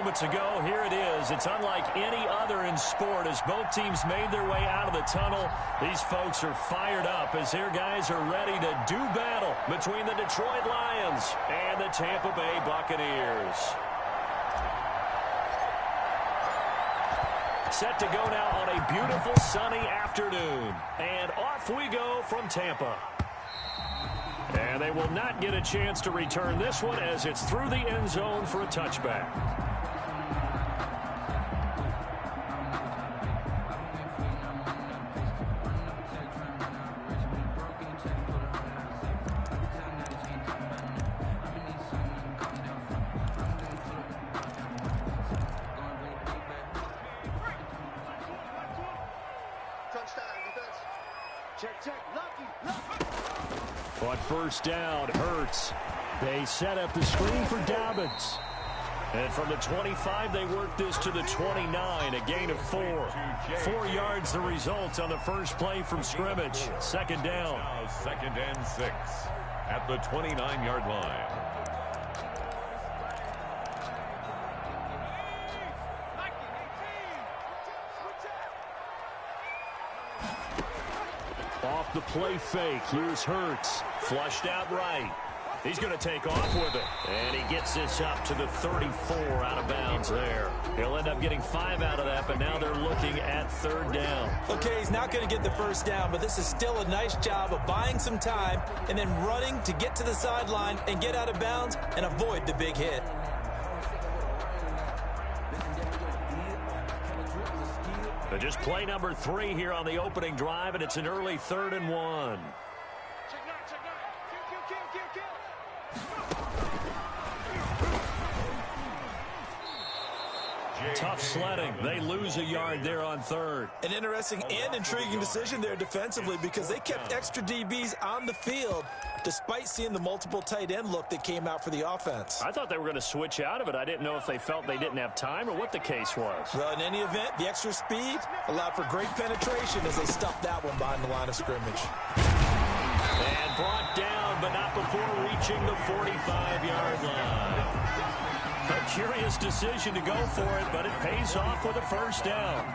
moments ago. Here it is. It's unlike any other in sport as both teams made their way out of the tunnel. These folks are fired up as their guys are ready to do battle between the Detroit Lions and the Tampa Bay Buccaneers. Set to go now on a beautiful sunny afternoon. And off we go from Tampa. And they will not get a chance to return this one as it's through the end zone for a touchback. On first down, Hurts. They set up the screen for Dobbins. And from the 25, they work this to the 29, a gain of 4. 4 yards the result on the first play from scrimmage. Second down. Now second and 6 at the 29-yard line. Off the play fake, here's Hurts. Flushed out right. He's going to take off with it. And he gets this up to the 34 out of bounds there. He'll end up getting 5 out of that, but now they're looking at third down. Okay, he's not going to get the first down, but this is still a nice job of buying some time and then running to get to the sideline and get out of bounds and avoid the big hit. But just play number 3 here on the opening drive, and it's an early 3rd and 1. Tough sledding. They lose a yard there on third. An interesting and intriguing decision there defensively because they kept extra DBs on the field despite seeing the multiple tight end look that came out for the offense. I thought they were going to switch out of it. I didn't know if they felt they didn't have time or what the case was. Well, in any event, the extra speed allowed for great penetration as they stuffed that one behind the line of scrimmage. And brought down, but not before reaching the 45-yard line. A curious decision to go for it, but it pays off with a first down.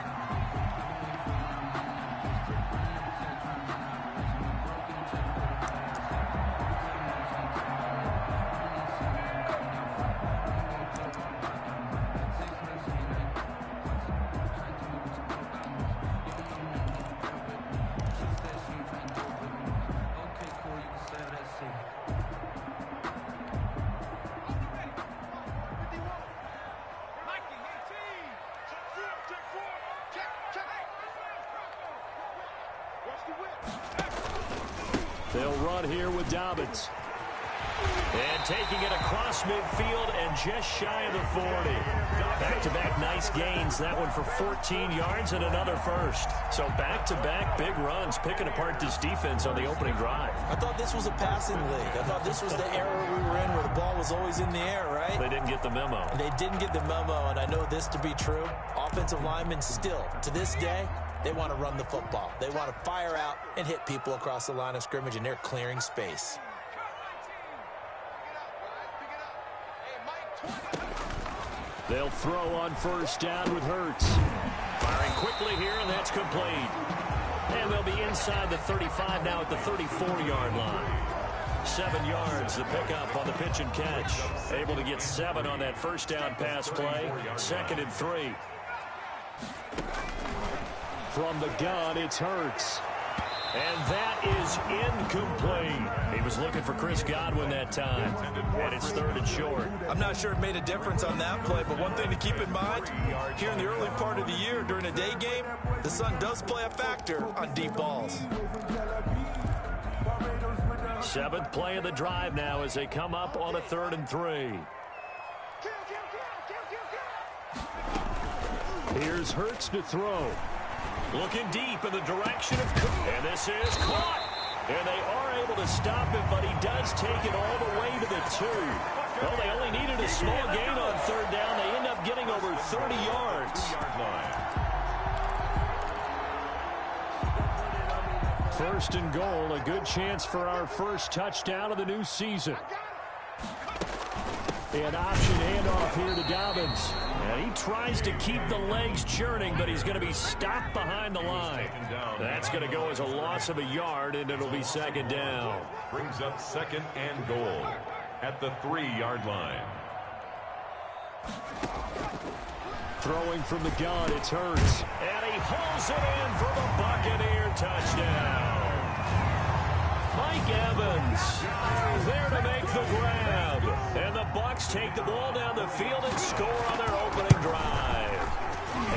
They'll run here with Dobbins. And taking it across midfield and just shy of the 40. Back-to-back nice gains. That one for 14 yards and another first. So back-to-back big runs, picking apart this defense on the opening drive. I thought this was a passing league. I thought this was the era we were in where the ball was always in the air, right? They didn't get the memo. They didn't get the memo, and I know this to be true. Offensive linemen still, to this day, they want to run the football. They want to fire out and hit people across the line of scrimmage, and they're clearing space. They'll throw on first down with Hurts. Firing quickly here, and that's complete. And they'll be inside the 35 now at the 34-yard line. 7 yards the pickup on the pitch and catch. Able to get 7 on that first down pass play. 2nd and 3. From the gun, it's Hurts. And that is incomplete. He was looking for Chris Godwin that time. And it's 3rd and short. I'm not sure it made a difference on that play, but one thing to keep in mind, here in the early part of the year during a day game, the sun does play a factor on deep balls. 7th play of the drive now as they come up on a 3rd and 3. Here's Hurts to throw. Looking deep in the direction of Cook. And this is caught. And they are able to stop him, but he does take it all the way to the 2. Well, they only needed a small gain on 3rd down. They end up getting over 30 yards. First and goal, a good chance for our first touchdown of the new season. An option handoff here to Dobbins. And he tries to keep the legs churning, but he's going to be stopped behind the line. That's going to go as a loss of a yard, and it'll be second down. Brings up second and goal at the 3-yard line. Throwing from the gun, it's Hurts. And he hauls it in for the Buccaneer touchdown. Mike Evans there to make the grab. And the Bucs take the ball down the field and score on their opening drive.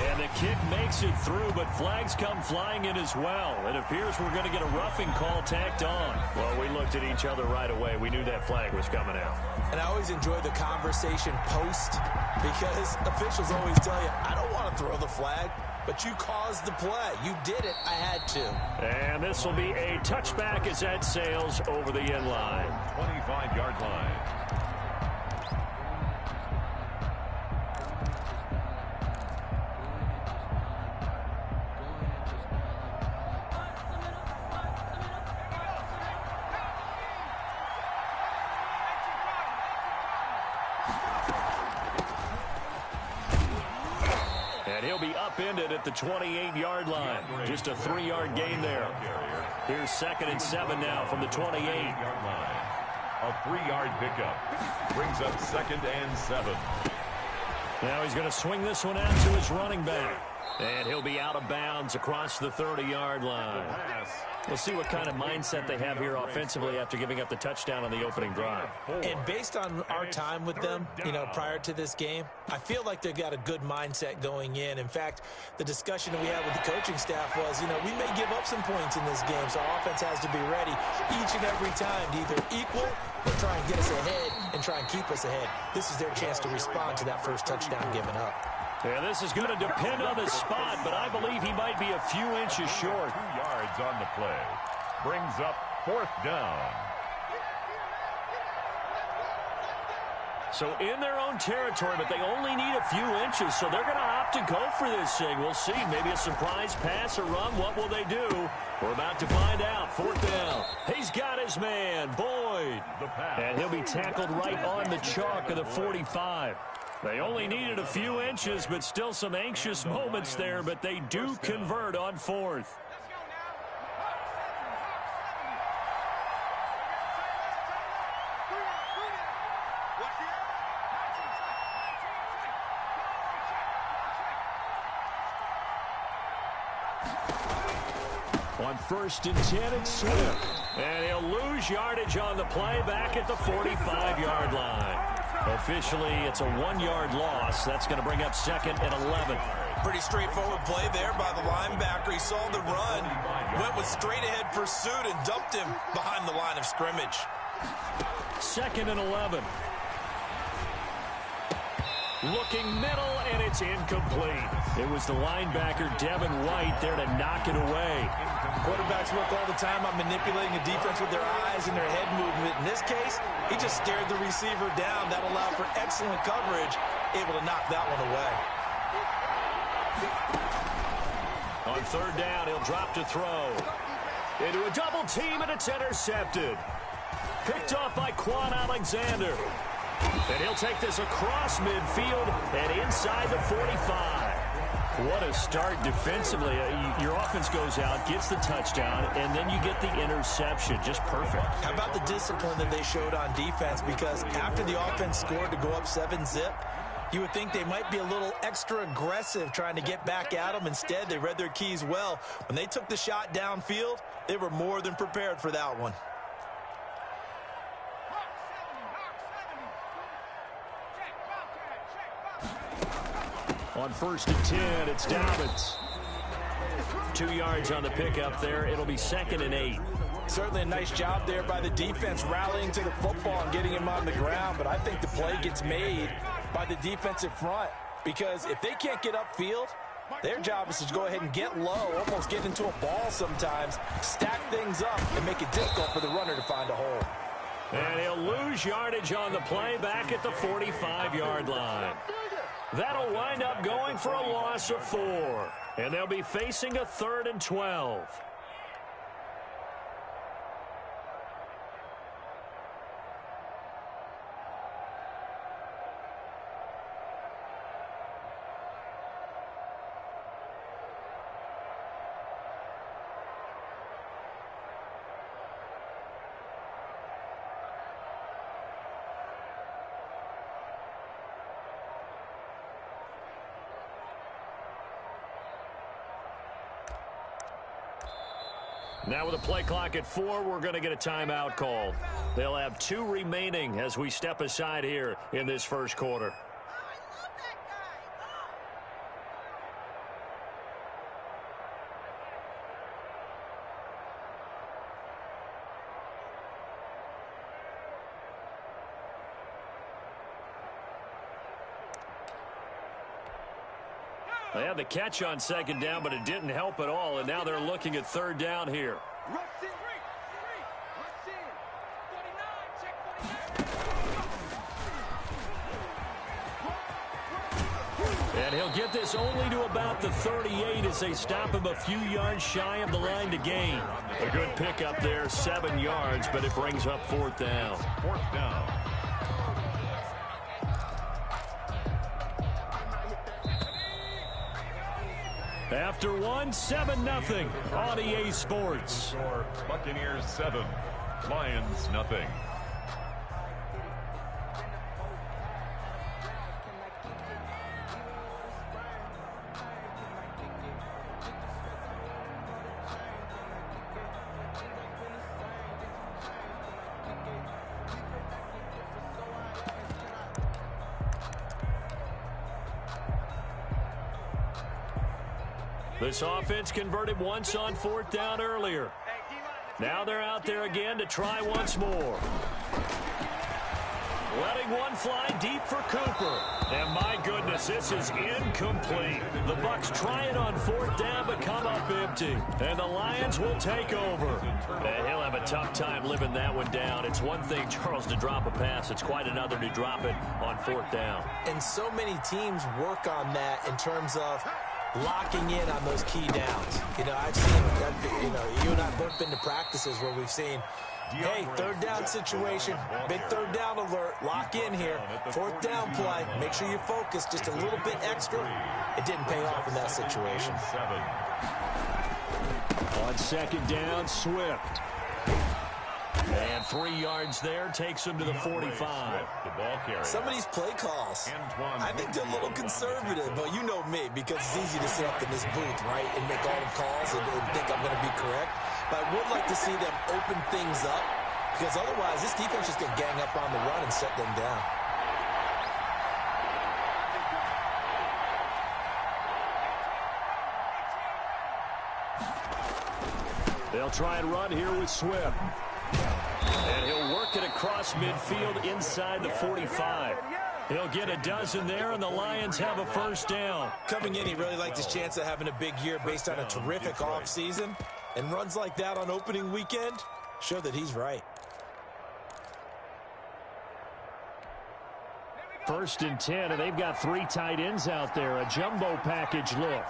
And the kick makes it through, but flags come flying in as well. It appears we're going to get a roughing call tacked on. Well, we looked at each other right away. We knew that flag was coming out. And I always enjoy the conversation post because officials always tell you, I don't want to throw the flag, but you caused the play. You did it. I had to. And this will be a touchback as that sails over the end line. 25-yard line. And he'll be upended at the 28-yard line. Just a 3-yard gain there. Here's 2nd and 7 now from the 28. A 3-yard pickup. Brings up 2nd and 7. Now he's going to swing this one out to his running back. And he'll be out of bounds across the 30-yard line. We'll see what kind of mindset they have here offensively after giving up the touchdown on the opening drive. And based on our time with them, prior to this game, I feel like they've got a good mindset going in. In fact, the discussion that we had with the coaching staff was, we may give up some points in this game, so our offense has to be ready each and every time to either equal or try and get us ahead and try and keep us ahead. This is their chance to respond to that first touchdown given up. Yeah, this is going to depend on the spot, but I believe he might be a few inches short. 2 yards on the play. Brings up 4th down. So in their own territory, but they only need a few inches, so they're going to opt to go for this thing. We'll see. Maybe a surprise pass or run. What will they do? We're about to find out. 4th down. He's got his man, Boyd. And he'll be tackled right on the chalk of the 45. They only needed a few inches, but still some anxious moments there, but they do convert on 4th. On 1st and 10, it's Swift. And he'll lose yardage on the play back at the 45-yard line. Officially, it's a 1-yard loss. That's going to bring up 2nd and 11. Pretty straightforward play there by the linebacker. He saw the run, went with straight-ahead pursuit, and dumped him behind the line of scrimmage. 2nd and 11. Looking middle, and it's incomplete. It was the linebacker, Devin White, there to knock it away. Quarterbacks work all the time on manipulating the defense with their eyes and their head movement. In this case, he just stared the receiver down. That allowed for excellent coverage, able to knock that one away. On 3rd down, he'll drop to throw. Into a double team, and it's intercepted. Picked off by Quan Alexander. And he'll take this across midfield and inside the 45. What a start defensively. Your offense goes out, gets the touchdown, and then you get the interception. Just perfect. How about the discipline that they showed on defense? Because after the offense scored to go up 7-zip, you would think they might be a little extra aggressive trying to get back at them. Instead, they read their keys well. When they took the shot downfield, they were more than prepared for that one. On 1st and 10, it's Dobbins. 2 yards on the pickup there. It'll be 2nd and 8. Certainly a nice job there by the defense rallying to the football and getting him on the ground, but I think the play gets made by the defensive front because if they can't get upfield, their job is to go ahead and get low, almost get into a ball sometimes, stack things up, and make it difficult for the runner to find a hole. And he'll lose yardage on the play back at the 45-yard line. That'll wind up going for a loss of 4. And they'll be facing a 3rd and 12. Now with a play clock at 4, we're going to get a timeout called. They'll have 2 remaining as we step aside here in this first quarter. They had the catch on second down, but it didn't help at all, and now they're looking at third down here. And he'll get this only to about the 38 as they stop him a few yards shy of the line to gain. A good pickup there, 7 yards, but it brings up fourth down. Fourth down. After 1, 7-0 on EA Sports. Buccaneers 7, Lions nothing. This offense converted once on fourth down earlier. Now they're out there again to try once more. Letting one fly deep for Cooper. And my goodness, this is incomplete. The Bucs try it on fourth down, but come up empty. And the Lions will take over. And he'll have a tough time living that one down. It's one thing, Charles, to drop a pass. It's quite another to drop it on fourth down. And so many teams work on that in terms of locking in on those key downs. You know, I've seen, you and I have both been to practices where we've seen, hey, third down situation, big third down alert, lock in here, fourth down play, make sure you focus just a little bit extra. It didn't pay off in that situation. On second down, Swift. And 3 yards there takes him to the 45. Some of these play calls, I think they're a little conservative, but you know me, because it's easy to sit up in this booth, right, and make all the calls and think I'm going to be correct. But I would like to see them open things up, because otherwise this defense is going to gang up on the run and shut them down. They'll try and run here with Swift. And he'll work it across midfield inside the 45. He'll get a dozen there, and the Lions have a first down. Coming in, he really liked his chance of having a big year based on a terrific offseason. And runs like that on opening weekend show that he's right. First and 10, and they've got 3 tight ends out there. A jumbo package look.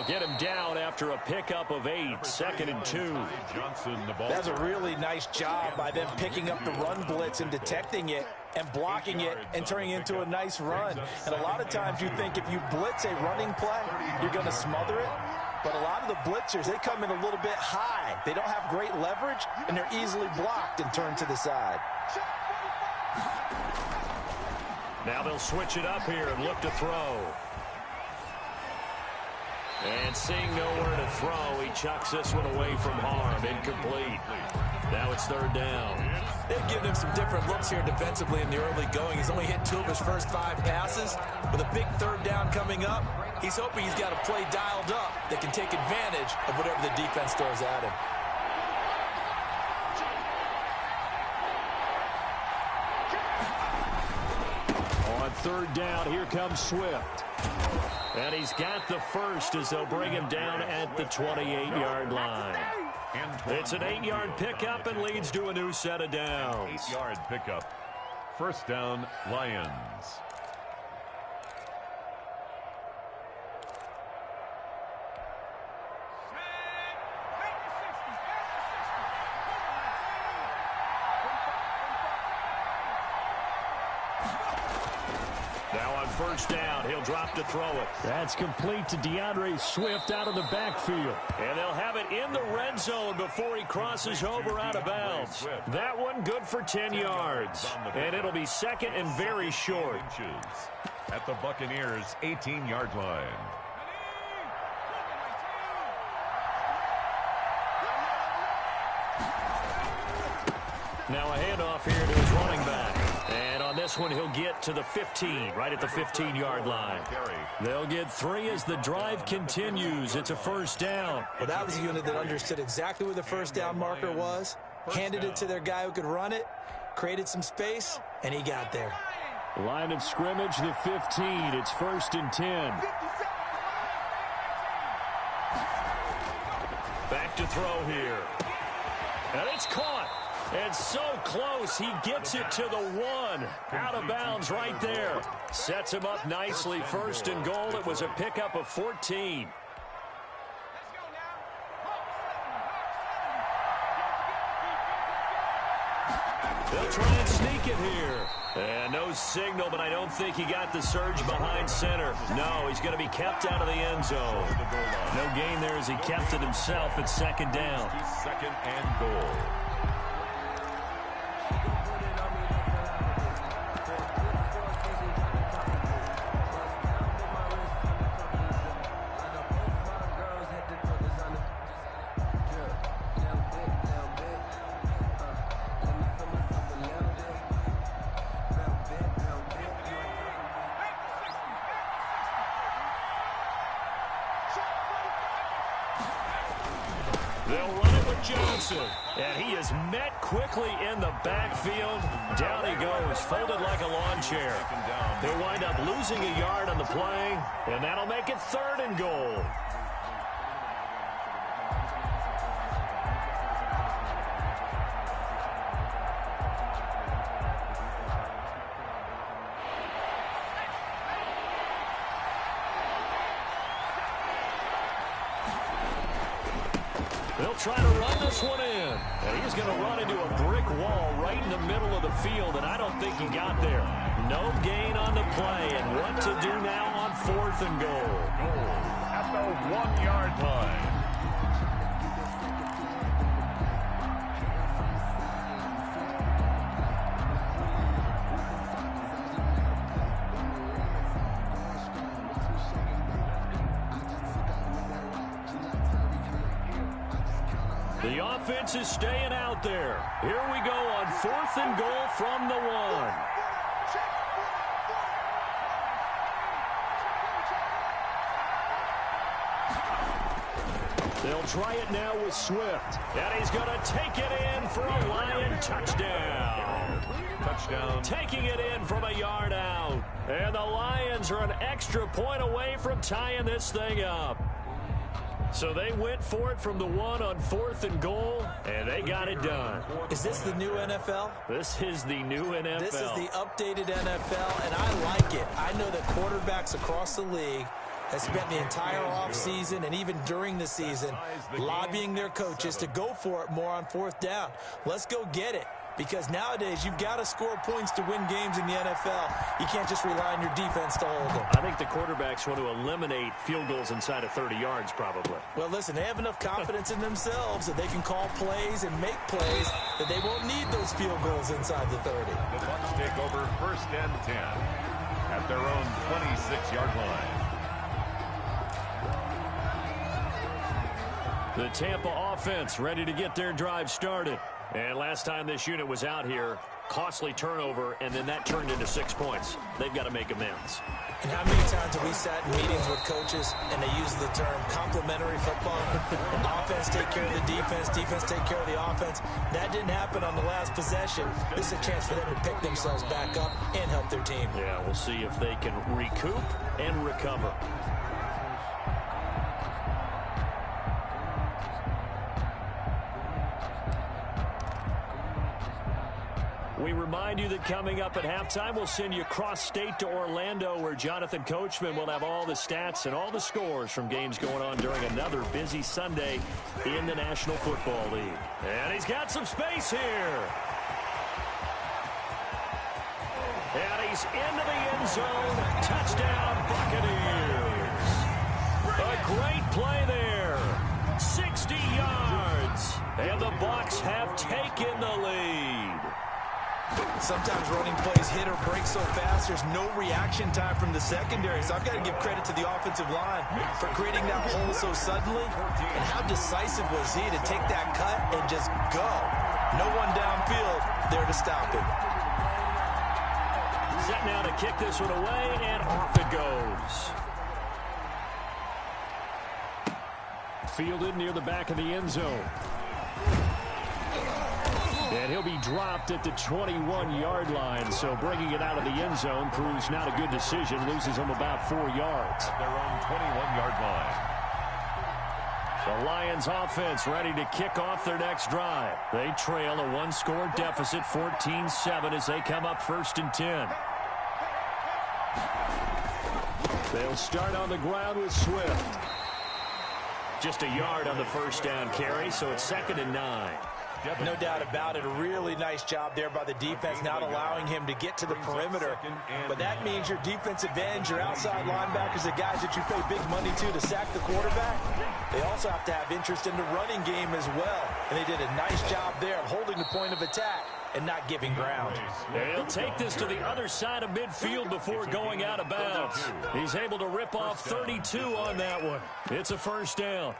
Get him down after a pickup of 8, 2nd and 2. That's a really nice job by them picking up the run blitz and detecting it and blocking it and turning it into a nice run. And a lot of times you think if you blitz a running play, you're going to smother it. But a lot of the blitzers, they come in a little bit high. They don't have great leverage, and they're easily blocked and turned to the side. Now they'll switch it up here and look to throw. And seeing nowhere to throw, he chucks this one away from harm. Incomplete. Now it's third down. They've given him some different looks here defensively in the early going. He's only hit 2 of his first 5 passes. With a big third down coming up, he's hoping he's got a play dialed up that can take advantage of whatever the defense throws at him. On third down, here comes Swift. And he's got the first as they'll bring him down at the 28-yard line. It's an 8-yard pickup and leads to a new set of downs. 8-yard pickup. First down, Lions. Now on first down. He'll drop to throw it. That's complete to DeAndre Swift out of the backfield. And they'll have it in the red zone before he crosses over out of bounds. That one good for 10 yards. And it'll be second and very short. At the Buccaneers' 18-yard line. Now a handoff here to his running back. And on this one, he'll get to the 15, right at the 15-yard line. They'll get 3 as the drive continues. It's a first down. Well, that was a unit that understood exactly where the first down marker was, handed it to their guy who could run it, created some space, and he got there. Line of scrimmage, the 15. It's 1st and 10. Back to throw here. And it's caught. And so close, he gets it to the 1. Out of bounds right there. Sets him up nicely. 1st and goal. It was a pickup of 14. They'll try and sneak it here. And no signal, but I don't think he got the surge behind center. No, he's going to be kept out of the end zone. No gain there as he kept it himself at 2nd down. 2nd and goal. They'll run it with Johnson. And he is met quickly in the backfield. Down he goes, folded like a lawn chair. They'll wind up losing a yard on the play, and that'll make it 3rd and goal. They'll try to run this one in. And he's going to run into a brick wall right in the middle of the field, and I don't think he got there. No gain on the play, and what to do now on 4th and goal. At the 1-yard line. The offense is staying out there. Here we go on 4th and goal from the 1. They'll try it now with Swift. And he's going to take it in for a Lion touchdown. Touchdown. Taking it in from a yard out. And the Lions are an extra point away from tying this thing up. So they went for it from the 1 on 4th and goal, and they got it done. Is this the new NFL? This is the new NFL. This is the updated NFL, and I like it. I know that quarterbacks across the league have spent the entire offseason and even during the season lobbying their coaches to go for it more on 4th down. Let's go get it. Because nowadays, you've got to score points to win games in the NFL. You can't just rely on your defense to hold them. I think the quarterbacks want to eliminate field goals inside of 30 yards, probably. Well, listen, they have enough confidence in themselves that they can call plays and make plays that they won't need those field goals inside the 30. The Bucs take over 1st and 10 at their own 26-yard line. The Tampa offense ready to get their drive started. And last time this unit was out here, costly turnover, and then that turned into 6 points. They've got to make amends. And how many times have we sat in meetings with coaches and they use the term complementary football? Offense take care of the defense, defense take care of the offense. That didn't happen on the last possession. This is a chance for them to pick themselves back up and help their team. Yeah, we'll see if they can recoup and recover. We remind you that coming up at halftime, we'll send you cross-state to Orlando, where Jonathan Coachman will have all the stats and all the scores from games going on during another busy Sunday in the National Football League. And he's got some space here. And he carries into the end zone. Touchdown, Buccaneers. A great play there. 60 yards. And the Bucs have taken the lead. Sometimes running plays hit or break so fast, there's no reaction time from the secondary. So I've got to give credit to the offensive line for creating that hole so suddenly. And how decisive was he to take that cut and just go? No one downfield there to stop him. Set now to kick this one away, and off it goes. Fielded near the back of the end zone. And he'll be dropped at the 21-yard line, so bringing it out of the end zone proves not a good decision. Loses him about 4 yards. At their own 21-yard line. The Lions offense ready to kick off their next drive. They trail a one-score deficit, 14-7, as they come up 1st and 10. They'll start on the ground with Swift. Just a yard on the first down carry, so it's 2nd and 9. No doubt about it. A really nice job there by the defense, not allowing him to get to the perimeter. But that means your defensive ends, your outside linebackers, the guys that you pay big money to sack the quarterback, they also have to have interest in the running game as well. And they did a nice job there of holding the point of attack and not giving ground. They'll take this to the other side of midfield before going out of bounds. He's able to rip off 32 on that one. It's a first down.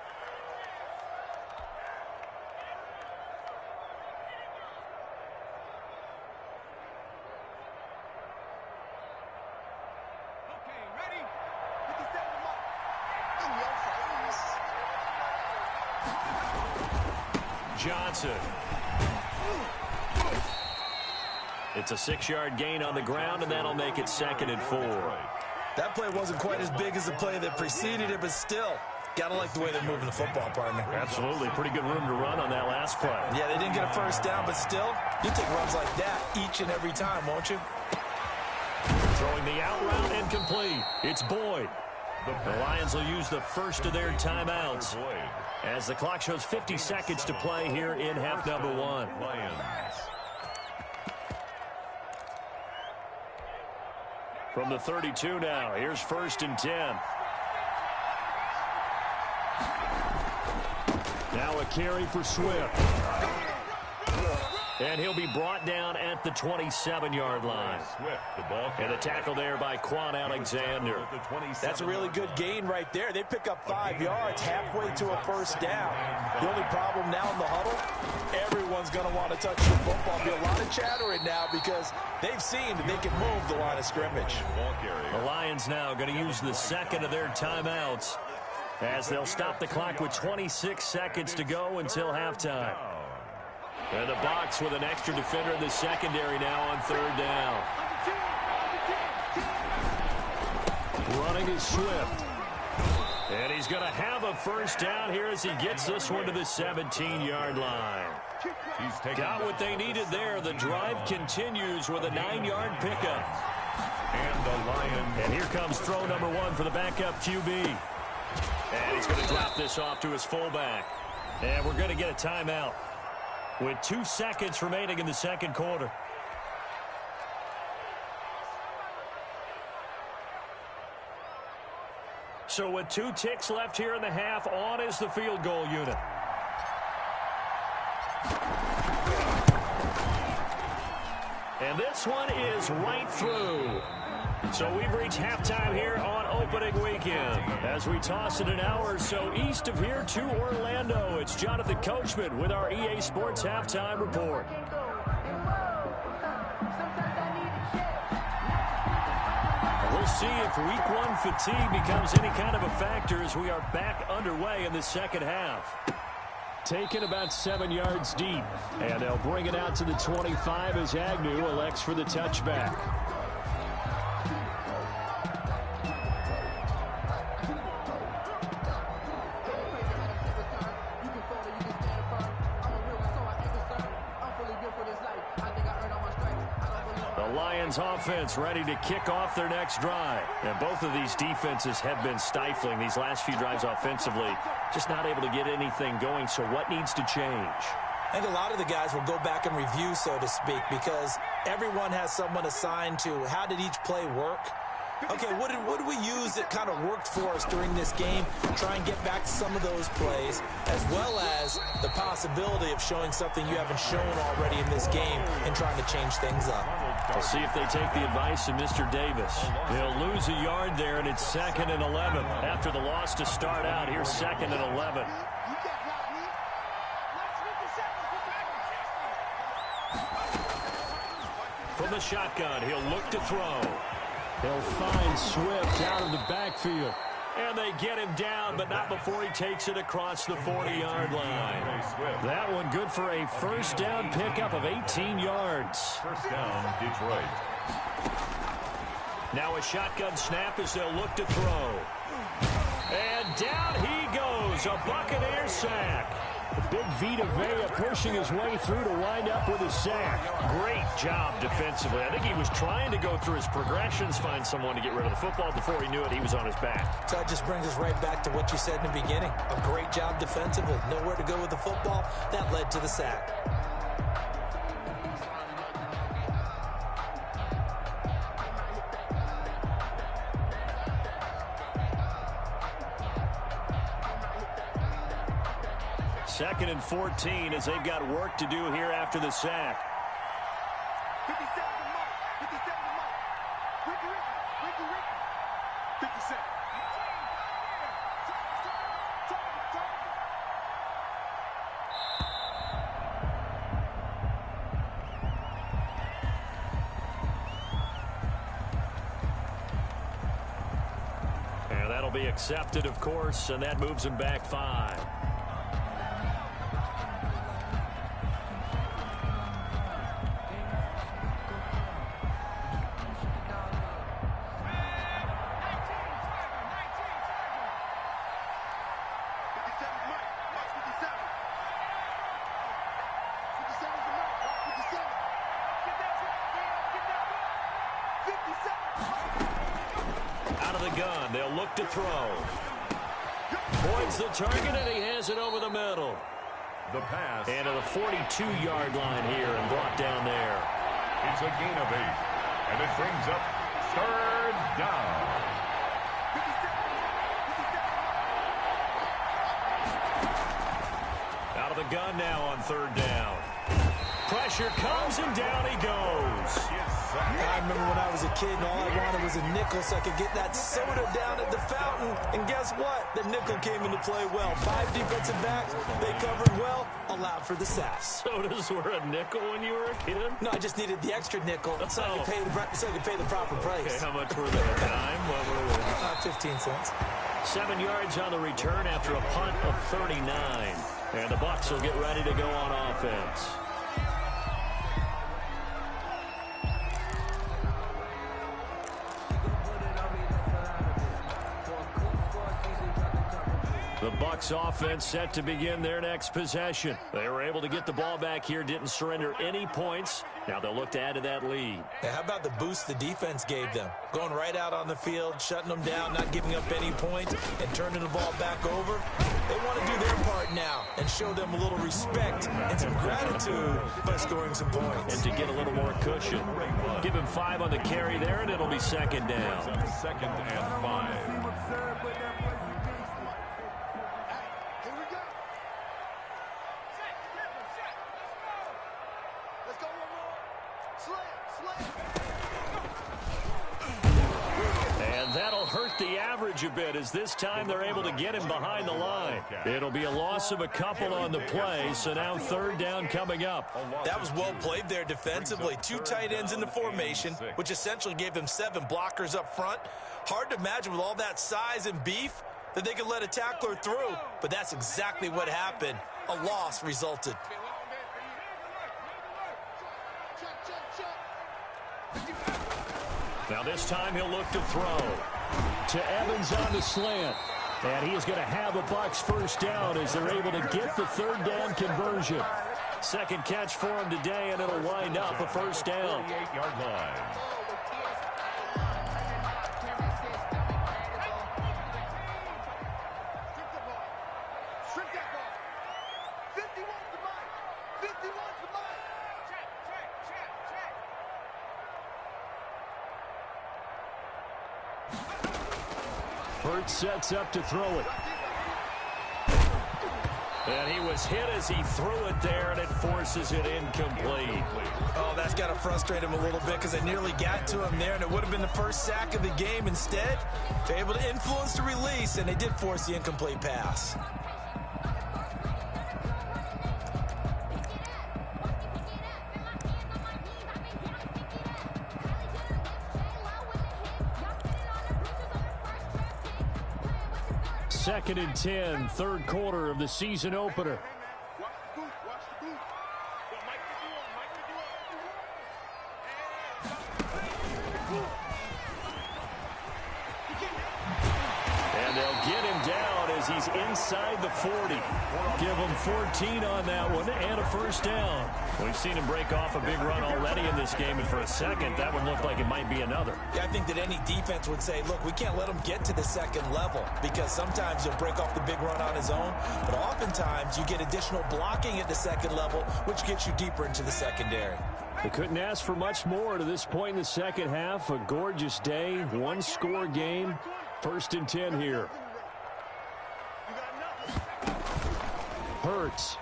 Johnson. It's a 6-yard gain on the ground, and that'll make it 2nd and 4. That play wasn't quite as big as the play that preceded it, but still, gotta like the way they're moving the football, partner. Absolutely. Pretty good room to run on that last play. Yeah, they didn't get a first down, but still, you take runs like that each and every time, won't you? Throwing the out route incomplete. It's Boyd. The Lions will use the first of their timeouts as the clock shows 50 seconds to play here in half number 1. From the 32 now, here's 1st and 10. Now a carry for Swift. And he'll be brought down at the 27-yard line. And a tackle there by Quan Alexander. That's a really good gain right there. They pick up 5 yards halfway to a first down. The only problem now in the huddle, everyone's going to want to touch the football. There'll be a lot of chattering now because they've seen that they can move the line of scrimmage. The Lions now going to use the second of their timeouts as they'll stop the clock with 26 seconds to go until halftime. And the Bucs with an extra defender in the secondary now on 3rd down. Running is Swift. And he's going to have a first down here as he gets this one to the 17-yard line. Got what they needed there. The drive continues with a 9-yard pickup. And here comes throw number 1 for the backup QB. And he's going to drop this off to his fullback. And we're going to get a timeout with 2 seconds remaining in the second quarter. So with 2 ticks left here in the half, on is the field goal unit. And this one is right through. So we've reached halftime here on opening weekend. As we toss it an hour or so east of here to Orlando, it's Jonathan Coachman with our EA Sports Halftime Report. We'll see if week 1 fatigue becomes any kind of a factor as we are back underway in the second half. Taken about 7 yards deep. And they'll bring it out to the 25 as Agnew elects for the touchback. Offense ready to kick off their next drive. And both of these defenses have been stifling these last few drives offensively. Just not able to get anything going. So what needs to change? I think a lot of the guys will go back and review, so to speak, because everyone has someone assigned to how did each play work. Okay, what did we use that kind of worked for us during this game? Try and get back to some of those plays, as well as the possibility of showing something you haven't shown already in this game and trying to change things up. We'll see if they take the advice of Mr. Davis. They'll lose a yard there, and it's 2nd and 11. After the loss to start out, here's 2nd and 11. From the shotgun, he'll look to throw. He'll find Swift out of the backfield. And they get him down, but not before he takes it across the 40-yard line. That one good for a first down pickup of 18 yards. First down, Detroit. Now a shotgun snap as they'll look to throw. And down he goes, a Buccaneers sack. Big Vita Vea pushing his way through to wind up with a sack. Great job defensively. I think he was trying to go through his progressions, find someone to get rid of the football. Before he knew it, he was on his back. So that just brings us right back to what you said in the beginning. A great job defensively. Nowhere to go with the football. That led to the sack. Second and 14 as they've got work to do here after the sack. 57 to Mike. 57 to Mike. Ricky. 57. And that'll be accepted, of course, and that moves him back 5. They'll look to throw. Points the target, and he has it over the middle. The pass. And to the 42-yard line here and brought down there. It's a gain of 8. And it brings up 3rd down. Out of the gun now on 3rd down. Pressure comes, and down he goes. I remember when I was a kid and all I wanted was a nickel so I could get that soda down at the fountain. And guess what? The nickel came into play well. 5 defensive backs, they covered well, allowed for the sack. Sodas were a nickel when you were a kid? No, I just needed the extra nickel so I could pay the proper price. Okay, how much were they? A dime? What were they? 15 cents. 7 yards on the return after a punt of 39. And the Bucs will get ready to go on offense. The Bucs offense set to begin their next possession. They were able to get the ball back here, didn't surrender any points. Now they'll look to add to that lead. Yeah, how about the boost the defense gave them? Going right out on the field, shutting them down, not giving up any points, and turning the ball back over. They want to do their part now and show them a little respect and some gratitude by scoring some points. And to get a little more cushion. Give him 5 on the carry there, and it'll be 2nd down. 2nd and 5. And that'll hurt the average a bit as this time they're able to get him behind the line. It'll be a loss of a couple on the play, so now 3rd down coming up. That was well played there defensively. 2 tight ends in the formation, which essentially gave them 7 blockers up front. Hard to imagine with all that size and beef that they could let a tackler through, but that's exactly what happened. A loss resulted. Now this time he'll look to throw. To Evans on the slant. And he is going to have a Bucs first down as they're able to get the 3rd down conversion. 2nd catch for him today, and it'll wind up a first down. 48-yard line. Hurts sets up to throw it. And he was hit as he threw it there, and it forces it incomplete. Oh, that's got to frustrate him a little bit because they nearly got to him there, and it would have been the first sack of the game. Instead, they're able to influence the release, and they did force the incomplete pass. Second and 10, third quarter of the season opener. Watch the boot. Watch the boot. Yo, Mike the And they'll get him down as he's inside the 40. Give him 14 on that one and a first down. We've seen him break off a big run already in this game, and for a second, that would look like it might be another. Yeah, I think that any defense would say, look, we can't let him get to the second level because sometimes he'll break off the big run on his own, but oftentimes you get additional blocking at the second level, which gets you deeper into the secondary. They couldn't ask for much more to this point in the second half. A gorgeous day, one-score game. First and 10 here. Hurts.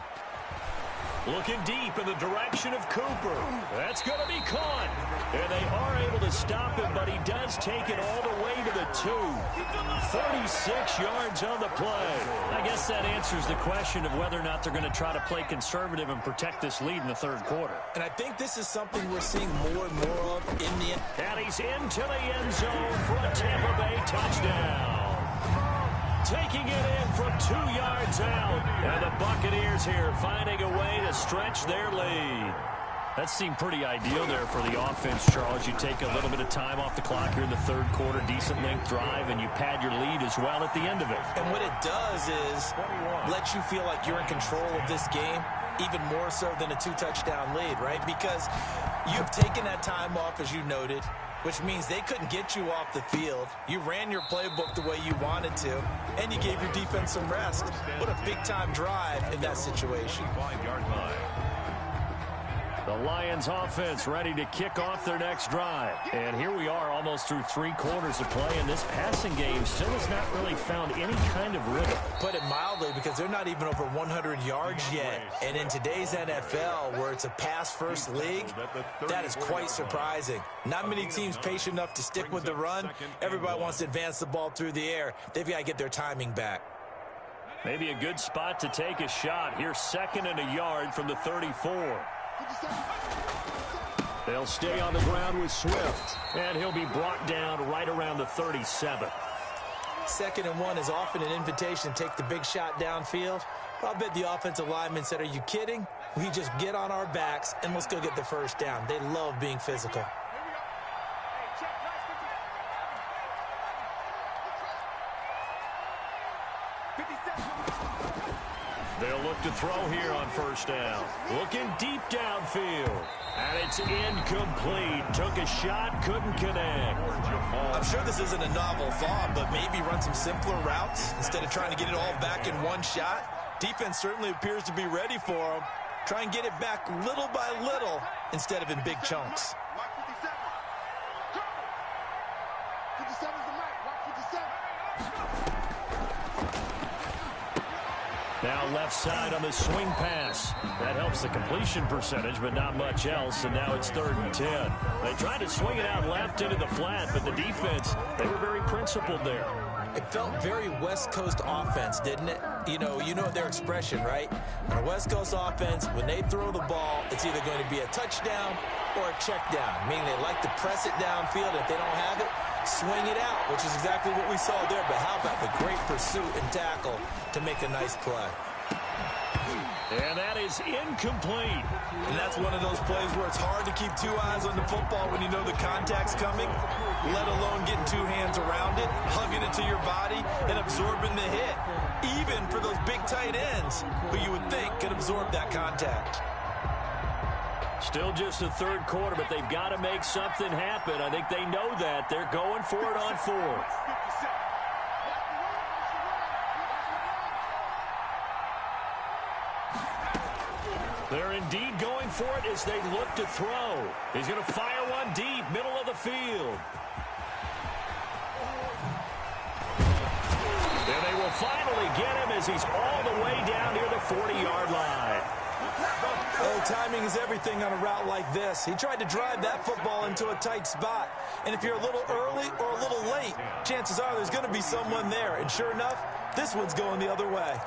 Looking deep in the direction of Cooper. That's going to be caught. And they are able to stop him, but he does take it all the way to the 2. 36 yards on the play. I guess that answers the question of whether or not they're going to try to play conservative and protect this lead in the third quarter. And I think this is something we're seeing more and more of in the... And he's into the end zone for a Tampa Bay touchdown. Taking it in from 2 yards out. And the Buccaneers here finding a way to stretch their lead. That seemed pretty ideal there for the offense, Charles. You take a little bit of time off the clock here in the third quarter, decent length drive, and you pad your lead as well at the end of it. And what it does is let you feel like you're in control of this game, even more so than a 2-touchdown lead, right? Because you've taken that time off, as you noted, which means they couldn't get you off the field. You ran your playbook the way you wanted to, and you gave your defense some rest. What a big-time drive in that situation. 5-yard line. The Lions offense ready to kick off their next drive. And here we are almost through 3 quarters of play, and this passing game still has not really found any kind of rhythm. Put it mildly, because they're not even over 100 yards yet. And in today's NFL, where it's a pass-first league, that is quite surprising. Not many teams patient enough to stick with the run. Everybody wants to advance the ball through the air. They've got to get their timing back. Maybe a good spot to take a shot. Here's 2nd and a yard from the 34. They'll stay on the ground with Swift, and he'll be brought down right around the 37. 2nd and 1 is often an invitation to take the big shot downfield. But I bet the offensive lineman said, are you kidding? We just get on our backs and let's go get the first down. They love being physical. They'll look to throw here on first down. Looking deep downfield. And it's incomplete. Took a shot, couldn't connect. I'm sure this isn't a novel thought, but maybe run some simpler routes instead of trying to get it all back in one shot. Defense certainly appears to be ready for them. Try and get it back little by little instead of in big chunks. Mark 57. 57 is the mark. Mark 57. Now left side on the swing pass. That helps the completion percentage, but not much else, and now it's 3rd and 10. They tried to swing it out left into the flat, but the defense, they were very principled there. It felt very West Coast offense, didn't it? You know their expression, right? On a West Coast offense, when they throw the ball, it's either going to be a touchdown or a check down, meaning they like to press it downfield. If they don't have it, swing it out, which is exactly what we saw there. But how about the great pursuit and tackle to make a nice play? And that is incomplete. And that's one of those plays where it's hard to keep 2 eyes on the football when you know the contact's coming, let alone getting 2 hands around it, hugging it to your body, and absorbing the hit, even for those big tight ends who you would think could absorb that contact. Still just the third quarter, but they've got to make something happen. I think they know that. They're going for it on 4th. They're indeed going for it as they look to throw. He's going to fire one deep, middle of the field. finally get him as he's all the way down near the 40-yard line. Oh, timing is everything on a route like this. He tried to drive that football into a tight spot. And if you're a little early or a little late, chances are there's going to be someone there. And sure enough, this one's going the other way.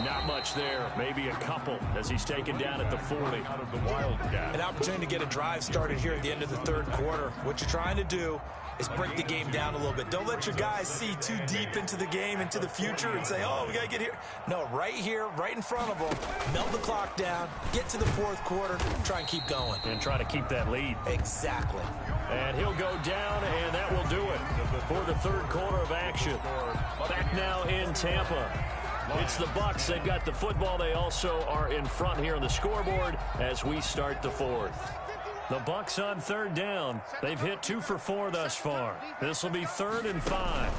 Not much there, maybe a couple as he's taken down at the 40. Out of the Wildcat. An opportunity to get a drive started here at the end of the third quarter. What you're trying to do is break the game down a little bit. Don't let your guys see too deep into the game, into the future, and say, oh, we got to get here. No, right here, right in front of them. Melt the clock down, get to the fourth quarter, try and keep going. And try to keep that lead. Exactly. And he'll go down, and that will do it for the third quarter of action. Back now in Tampa. It's the Bucs. They've got the football. They also are in front here on the scoreboard as we start the fourth. The Bucs on third down. They've hit 2 for 4 thus far. This will be 3rd and 5.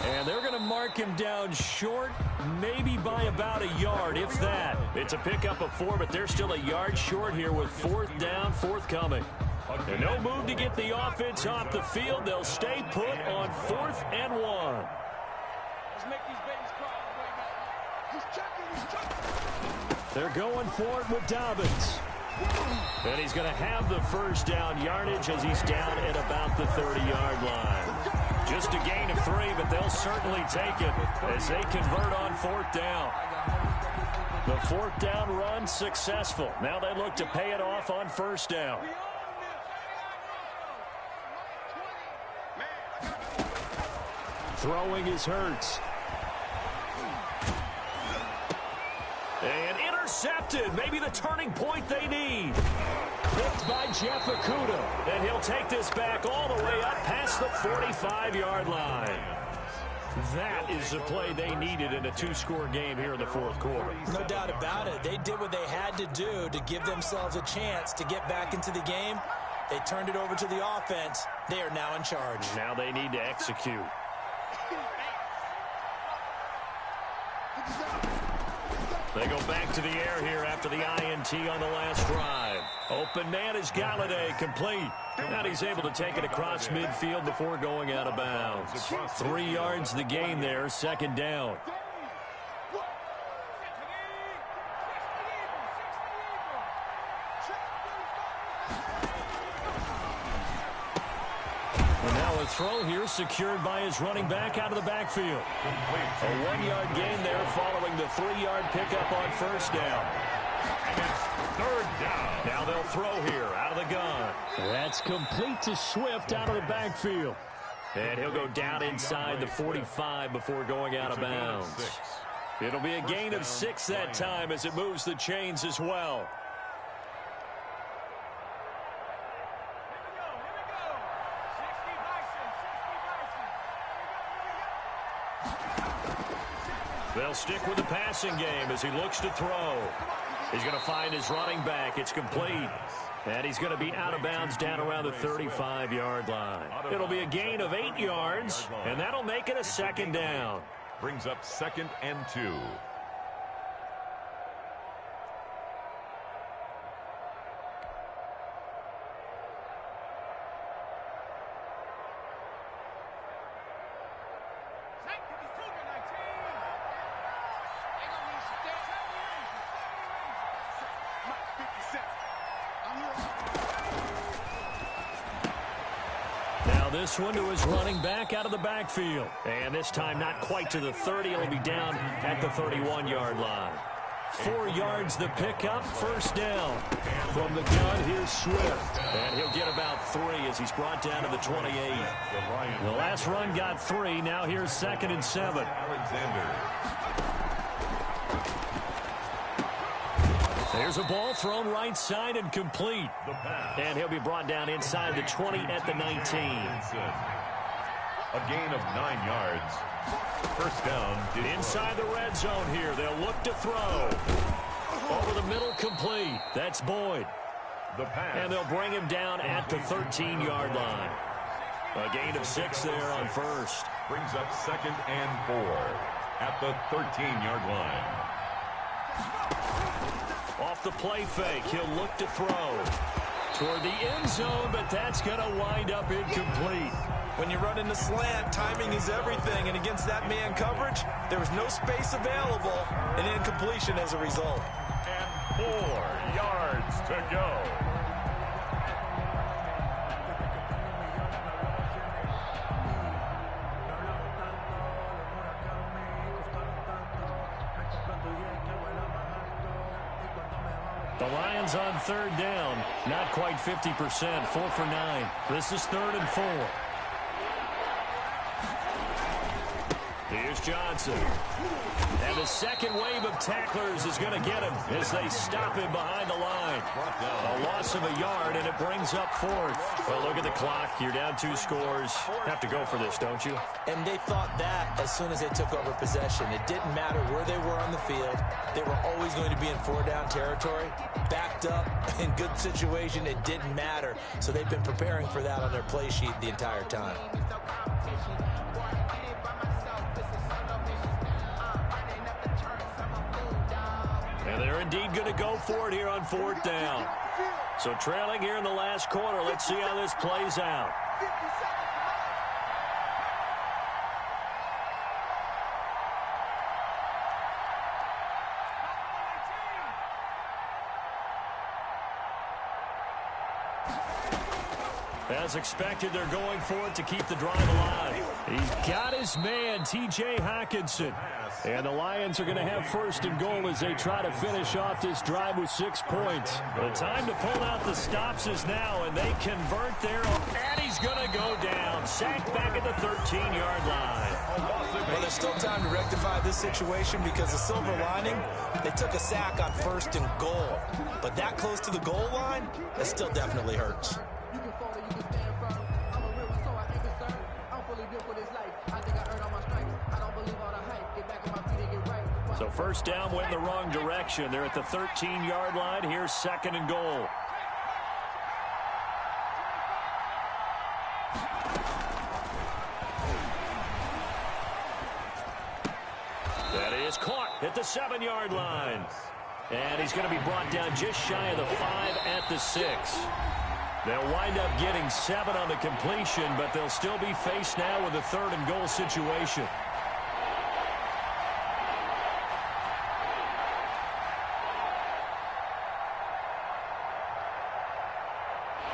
And they're going to mark him down short, maybe by about a yard, if that. It's a pickup of 4, but they're still a yard short here with 4th down, forthcoming. And no move to get the offense off the field. They'll stay put on 4th and 1. They're going for it with Dobbins. And he's going to have the first down yardage as he's down at about the 30-yard line. Just a gain of 3, but they'll certainly take it as they convert on 4th down. The 4th down run successful. Now they look to pay it off on 1st down. Throwing is Hurts. And intercepted. Maybe the turning point they need. Clipped by Jeff Okudah. And he'll take this back all the way up past the 45-yard line. That is the play they needed in a 2-score game here in the fourth quarter. No doubt about it. They did what they had to do to give themselves a chance to get back into the game. They turned it over to the offense. They are now in charge. Now they need to execute. They go back to the air here after the INT on the last drive. Open man is Galladay, complete. And he's able to take it across midfield before going out of bounds. 3 yards the gain there, 2nd down. And now a throw here secured by his running back out of the backfield. A 1-yard gain there following the 3-yard pickup on 1st down. And it's 3rd down. Now they'll throw here out of the gun. That's complete to Swift out of the backfield. And he'll go down inside the 45 before going out of bounds. It'll be a gain of 6 that time as it moves the chains as well. They'll stick with the passing game as he looks to throw. He's going to find his running back. It's complete. And he's going to be out of bounds down around the 35-yard line. It'll be a gain of 8 yards, and that'll make it a 2nd down. Brings up 2nd and 2. This one to his running back out of the backfield. And this time not quite to the 30. It'll be down at the 31-yard line. 4 yards the pickup, 1st down. From the gun, here's Swift. And he'll get about 3 as he's brought down to the 28. The last run got 3. Now here's 2nd and 7. Alexander. There's a ball thrown right side and complete. And he'll be brought down inside the 20 at the 19. A gain of 9 yards. 1st down. Inside the red zone here. They'll look to throw. Over the middle, complete. That's Boyd. The pass. And they'll bring him down at the 13-yard line. A gain of 6 there on first. Brings up 2nd and 4 at the 13-yard line. Off the play fake, he'll look to throw toward the end zone, but that's going to wind up incomplete. When you run in the slant, timing is everything, and against that man coverage, there was no space available, and incompletion as a result. And 4 yards to go. The Lions on 3rd down, not quite 50%, 4 for 9. This is 3rd and 4. Here's Johnson. And the second wave of tacklers is going to get him as they stop him behind the line. A loss of a yard, and it brings up 4th. Well, look at the clock. You're down 2 scores. Have to go for this, don't you? And they thought that as soon as they took over possession. It didn't matter where they were on the field. They were always going to be in 4-down territory. Backed up, in good situation, it didn't matter. So they've been preparing for that on their play sheet the entire time. And they're indeed going to go for it here on 4th down. So trailing here in the last quarter. Let's see how this plays out. As expected, they're going for it to keep the drive alive. He's got his man, T.J. Hockenson. And the Lions are going to have 1st and goal as they try to finish off this drive with 6 points. The time to pull out the stops is now, and they convert there. And he's going to go down. Sacked back at the 13-yard line. Well, there's still time to rectify this situation because the silver lining, they took a sack on 1st and goal. But that close to the goal line, that still definitely hurts. So 1st down went in the wrong direction. They're at the 13-yard line. Here's 2nd and goal. That is caught at the 7-yard line. And he's going to be brought down just shy of the 5 at the 6. They'll wind up getting 7 on the completion, but they'll still be faced now with a 3rd and goal situation.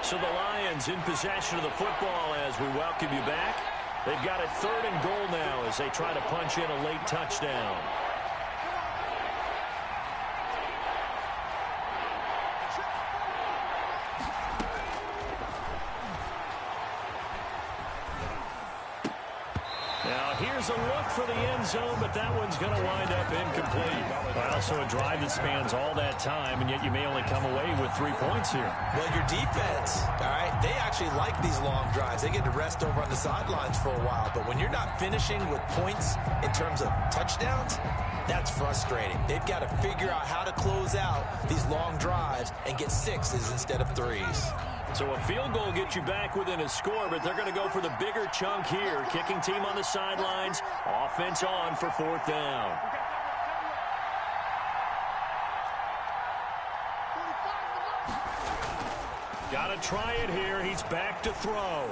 So the Lions in possession of the football as we welcome you back. They've got a 3rd and goal now as they try to punch in a late touchdown. Here's a look for the end zone, but that one's going to wind up incomplete. Well, so a drive that spans all that time, and yet you may only come away with 3 points here. Well, your defense, all right, they actually like these long drives. They get to rest over on the sidelines for a while, but when you're not finishing with points in terms of touchdowns, that's frustrating. They've got to figure out how to close out these long drives and get 6s instead of 3s. So a field goal gets you back within a score, but they're going to go for the bigger chunk here. Kicking team on the sidelines. Offense on for 4th down. Got to try it here. He's back to throw.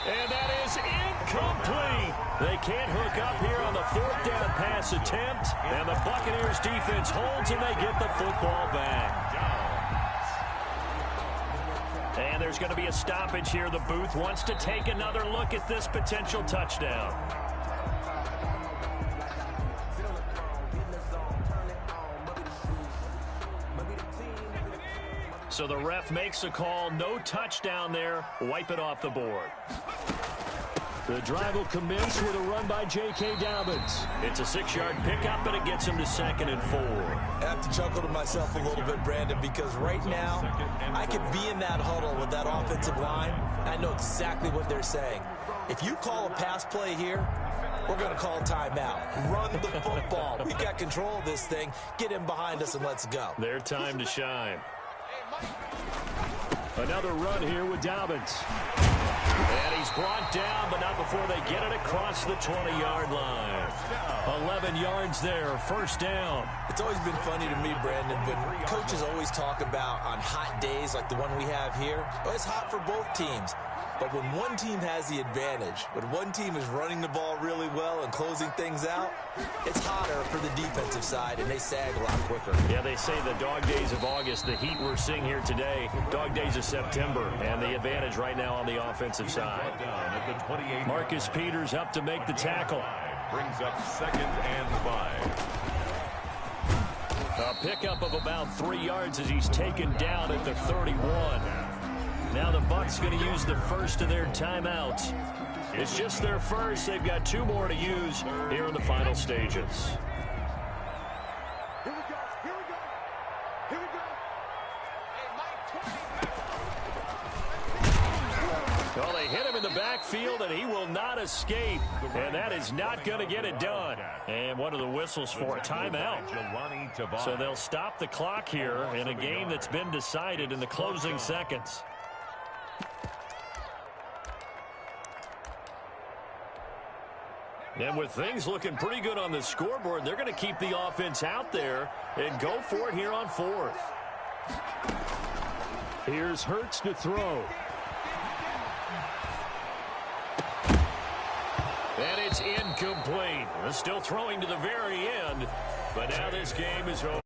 And that is incomplete. They can't hook up here on the 4th down pass attempt. And the Buccaneers defense holds and they get the football back. And there's going to be a stoppage here. The booth wants to take another look at this potential touchdown. So the ref makes a call. No touchdown there. Wipe it off the board. The drive will commence with a run by J.K. Dobbins. It's a 6-yard pickup, and it gets him to 2nd and 4. I have to chuckle to myself a little bit, Brandon, because right now I could be in that huddle with that offensive line. I know exactly what they're saying. If you call a pass play here, we're going to call timeout. Run the football. We've got control of this thing. Get him behind us and let's go. Their time to shine. Another run here with Dobbins. And And he's brought down, but not before they get it across the 20-yard line. 11 yards there, first down. It's always been funny to me, Brandon, when coaches always talk about on hot days like the one we have here, well, it's hot for both teams. But when one team has the advantage, when one team is running the ball really well and closing things out, it's hotter for the defensive side, and they sag a lot quicker. Yeah, they say the dog days of August, the heat we're seeing here today, dog days of September, and the advantage right now on the offensive side. Marcus Peters up to make the tackle. Brings up 2nd and 5. A pickup of about 3 yards as he's taken down at the 31. Now the Bucs going to use the first of their timeouts. It's just their first. They've got 2 more to use here in the final stages. Here we go. Here we go. Here we go. Hey, Mike, 20. Well, they hit him in the backfield, and he will not escape. And that is not going to get it done. And what are the whistles for? A timeout. So they'll stop the clock here in a game that's been decided in the closing seconds. And with things looking pretty good on the scoreboard, they're going to keep the offense out there and go for it here on 4th. Here's Hurts to throw. And it's incomplete. They're still throwing to the very end, but now this game is over.